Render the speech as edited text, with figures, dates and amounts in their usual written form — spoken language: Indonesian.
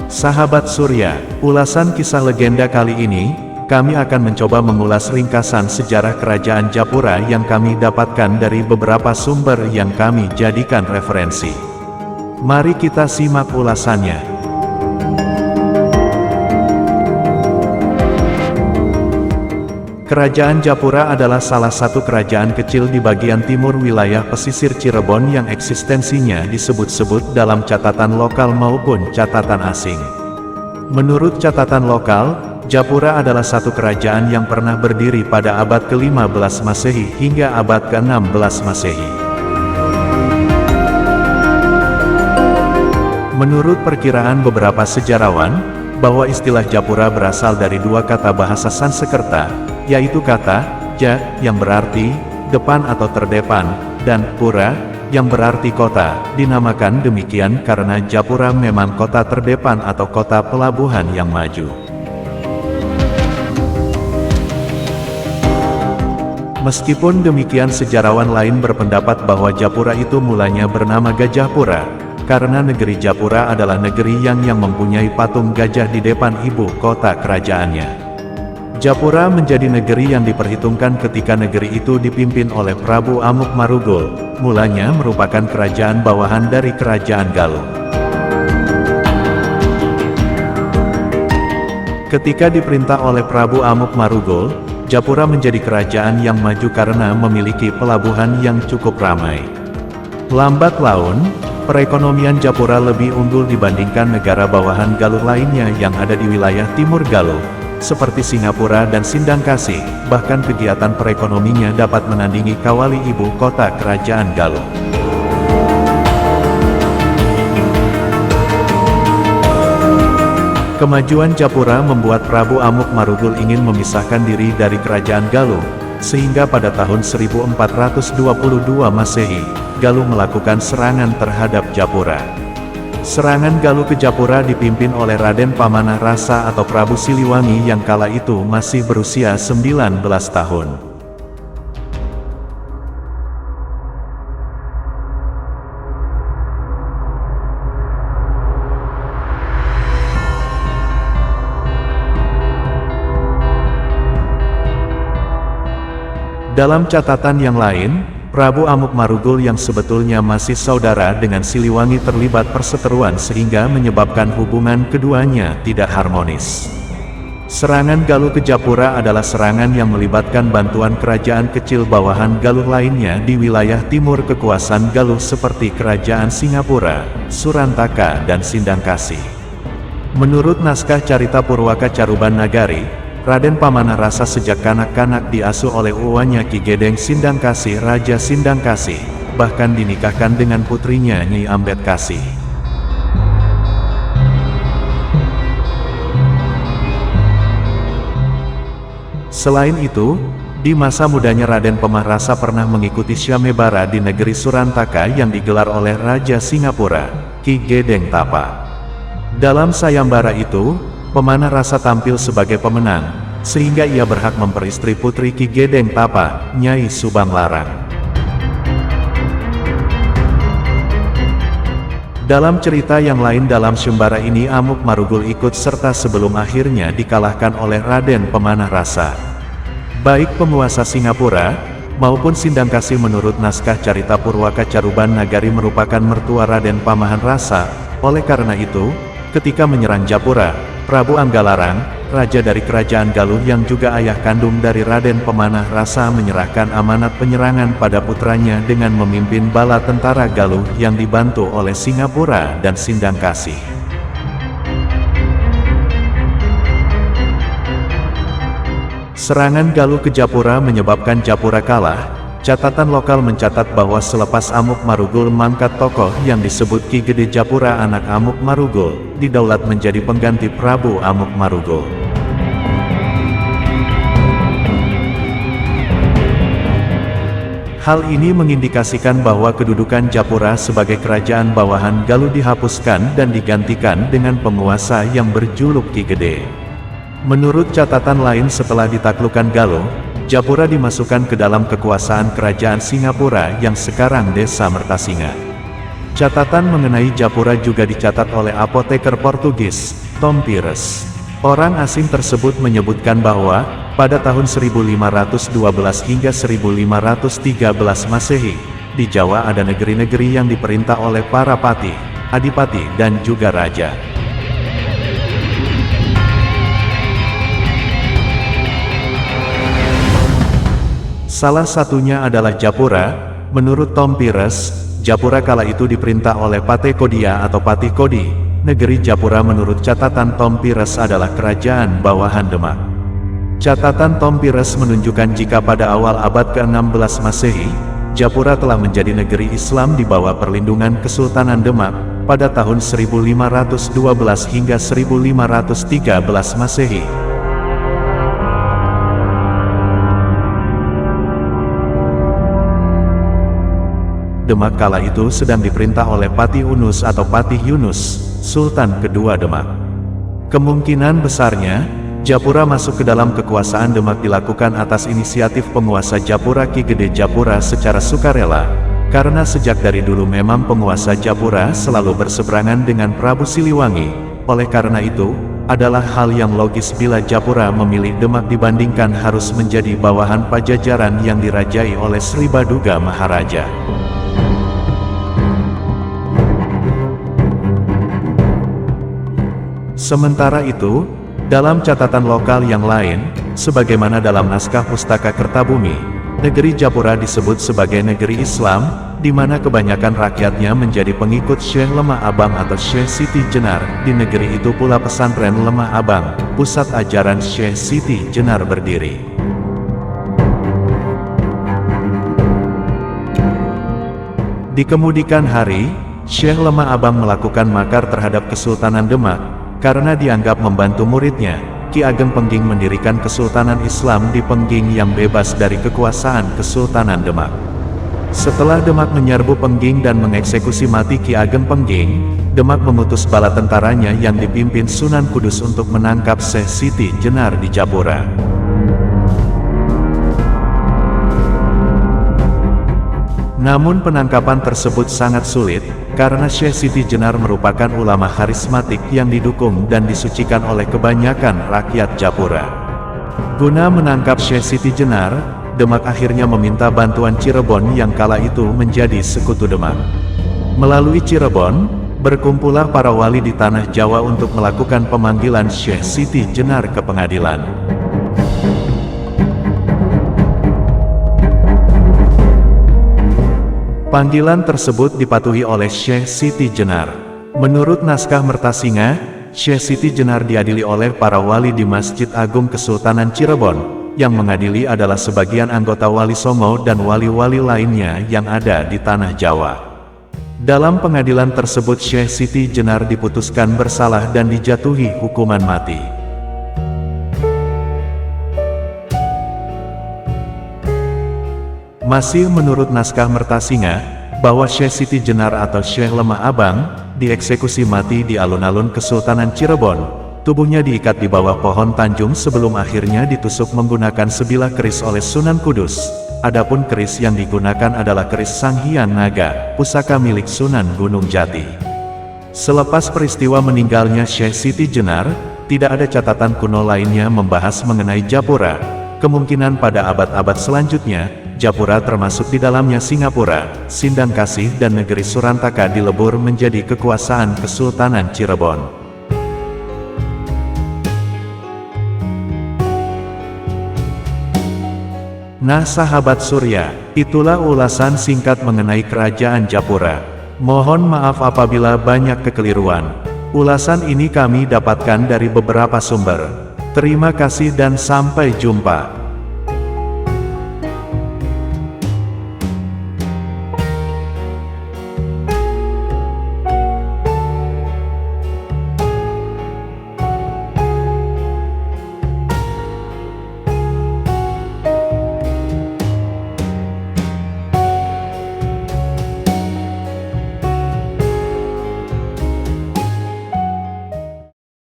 Sahabat Surya, ulasan kisah legenda kali ini, kami akan mencoba mengulas ringkasan sejarah Kerajaan Japura yang kami dapatkan dari beberapa sumber yang kami jadikan referensi. Mari kita simak ulasannya. Kerajaan Japura adalah salah satu kerajaan kecil di bagian timur wilayah pesisir Cirebon yang eksistensinya disebut-sebut dalam catatan lokal maupun catatan asing. Menurut catatan lokal, Japura adalah satu kerajaan yang pernah berdiri pada abad ke-15 Masehi hingga abad ke-16 Masehi. Menurut perkiraan beberapa sejarawan, bahwa istilah Japura berasal dari dua kata bahasa Sanskerta, yaitu kata ja yang berarti depan atau terdepan, dan pura yang berarti kota. Dinamakan demikian karena Japura memang kota terdepan atau kota pelabuhan yang maju. Meskipun demikian, sejarawan lain berpendapat bahwa Japura itu mulanya bernama Gajahpura, karena negeri Japura adalah negeri yang mempunyai patung gajah di depan ibu kota kerajaannya. Japura menjadi negeri yang diperhitungkan ketika negeri itu dipimpin oleh Prabu Amukmarugul, mulanya merupakan kerajaan bawahan dari Kerajaan Galuh. Ketika diperintah oleh Prabu Amukmarugul, Japura menjadi kerajaan yang maju karena memiliki pelabuhan yang cukup ramai. Lambat laun, perekonomian Japura lebih unggul dibandingkan negara bawahan Galuh lainnya yang ada di wilayah timur Galuh, seperti Singapura dan Sindangkasih. Bahkan kegiatan perekonominya dapat menandingi Kawali, ibu kota Kerajaan Galuh. Kemajuan Japura membuat Prabu Amukmarugul ingin memisahkan diri dari Kerajaan Galuh, sehingga pada tahun 1422 Masehi, Galuh melakukan serangan terhadap Japura. Serangan Galuh ke Japura dipimpin oleh Raden Pamanah Rasa atau Prabu Siliwangi yang kala itu masih berusia 19 tahun. Dalam catatan yang lain, Prabu Amukmarugul yang sebetulnya masih saudara dengan Siliwangi terlibat perseteruan sehingga menyebabkan hubungan keduanya tidak harmonis. Serangan Galuh ke Japura adalah serangan yang melibatkan bantuan kerajaan kecil bawahan Galuh lainnya di wilayah timur kekuasaan Galuh seperti Kerajaan Singapura, Surantaka dan Sindangkasih. Menurut naskah Carita Purwaka Caruban Nagari, Raden Pamanah Rasa sejak kanak-kanak diasuh oleh uwanya Ki Gedeng Sindangkasih, Raja Sindangkasih, bahkan dinikahkan dengan putrinya Nyi Ambetkasih. Selain itu, di masa mudanya Raden Pamanah Rasa pernah mengikuti Syamebara di negeri Surantaka yang digelar oleh Raja Singapura, Ki Gedeng Tapa. Dalam sayembara itu, Pamanah Rasa tampil sebagai pemenang, sehingga ia berhak memperistri putri Ki Gedeng Tapa, Nyai Subang Larang. Dalam cerita yang lain dalam sayembara ini Amukmarugul ikut serta sebelum akhirnya dikalahkan oleh Raden Pamanah Rasa. Baik penguasa Singapura maupun Sindangkasih menurut naskah Carita Purwaka Caruban Nagari merupakan mertua Raden Pamanah Rasa. Oleh karena itu, ketika menyerang Japura, Prabu Anggalarang, raja dari Kerajaan Galuh yang juga ayah kandung dari Raden Pamanah Rasa, menyerahkan amanat penyerangan pada putranya dengan memimpin bala tentara Galuh yang dibantu oleh Singapura dan Sindangkasih. Serangan Galuh ke Japura menyebabkan Japura kalah. Catatan lokal mencatat bahwa selepas Amukmarugul mangkat tokoh yang disebut Ki Gede Japura anak Amukmarugul, didaulat menjadi pengganti Prabu Amukmarugul. Hal ini mengindikasikan bahwa kedudukan Japura sebagai kerajaan bawahan Galuh dihapuskan dan digantikan dengan penguasa yang berjuluk Ki Gede. Menurut catatan lain, setelah ditaklukkan Galuh, Japura dimasukkan ke dalam kekuasaan Kerajaan Singapura yang sekarang Desa Mertasinga. Catatan mengenai Japura juga dicatat oleh apoteker Portugis, Tom Pires. Orang asing tersebut menyebutkan bahwa, pada tahun 1512 hingga 1513 Masehi, di Jawa ada negeri-negeri yang diperintah oleh para patih, adipati dan juga raja. Salah satunya adalah Japura. Menurut Tom Pires, Japura kala itu diperintah oleh Patih Kodia atau Patih Kodi. Negeri Japura menurut catatan Tom Pires adalah kerajaan bawahan Demak. Catatan Tom Pires menunjukkan jika pada awal abad ke-16 Masehi, Japura telah menjadi negeri Islam di bawah perlindungan Kesultanan Demak, pada tahun 1512 hingga 1513 Masehi. Demak kala itu sedang diperintah oleh Patih Unus atau Patih Yunus, Sultan kedua Demak. Kemungkinan besarnya, Japura masuk ke dalam kekuasaan Demak dilakukan atas inisiatif penguasa Japura Ki Gede Japura secara sukarela, karena sejak dari dulu memang penguasa Japura selalu berseberangan dengan Prabu Siliwangi. Oleh karena itu, adalah hal yang logis bila Japura memilih Demak dibandingkan harus menjadi bawahan Pajajaran yang dirajai oleh Sri Baduga Maharaja. Sementara itu, dalam catatan lokal yang lain, sebagaimana dalam naskah Pustaka Kertabumi, negeri Japura disebut sebagai negeri Islam, di mana kebanyakan rakyatnya menjadi pengikut Syekh Lemah Abang atau Syekh Siti Jenar. Di negeri itu pula pesantren Lemah Abang, pusat ajaran Syekh Siti Jenar berdiri. Di kemudian hari, Syekh Lemah Abang melakukan makar terhadap Kesultanan Demak, karena dianggap membantu muridnya, Ki Ageng Pengging mendirikan Kesultanan Islam di Pengging yang bebas dari kekuasaan Kesultanan Demak. Setelah Demak menyerbu Pengging dan mengeksekusi mati Ki Ageng Pengging, Demak memutus bala tentaranya yang dipimpin Sunan Kudus untuk menangkap Syekh Siti Jenar di Japura. Namun penangkapan tersebut sangat sulit, karena Syekh Siti Jenar merupakan ulama karismatik yang didukung dan disucikan oleh kebanyakan rakyat Japura. Guna menangkap Syekh Siti Jenar, Demak akhirnya meminta bantuan Cirebon yang kala itu menjadi sekutu Demak. Melalui Cirebon, berkumpullah para wali di tanah Jawa untuk melakukan pemanggilan Syekh Siti Jenar ke pengadilan. Panggilan tersebut dipatuhi oleh Syekh Siti Jenar. Menurut naskah Mertasinga, Syekh Siti Jenar diadili oleh para wali di Masjid Agung Kesultanan Cirebon. Yang mengadili adalah sebagian anggota Wali Songo dan wali-wali lainnya yang ada di tanah Jawa. Dalam pengadilan tersebut Syekh Siti Jenar diputuskan bersalah dan dijatuhi hukuman mati. Masih menurut naskah Mertasinga, bahwa Syekh Siti Jenar atau Syekh Lemah Abang, dieksekusi mati di alun-alun Kesultanan Cirebon. Tubuhnya diikat di bawah pohon tanjung sebelum akhirnya ditusuk menggunakan sebilah keris oleh Sunan Kudus. Adapun keris yang digunakan adalah keris Sanghyang Naga, pusaka milik Sunan Gunung Jati. Selepas peristiwa meninggalnya Syekh Siti Jenar, tidak ada catatan kuno lainnya membahas mengenai Japura. Kemungkinan pada abad-abad selanjutnya, Japura termasuk di dalamnya Singapura, Sindang Kasih dan negeri Surantaka dilebur menjadi kekuasaan Kesultanan Cirebon. Nah sahabat Surya, itulah ulasan singkat mengenai kerajaan Japura. Mohon maaf apabila banyak kekeliruan. Ulasan ini kami dapatkan dari beberapa sumber. Terima kasih dan sampai jumpa.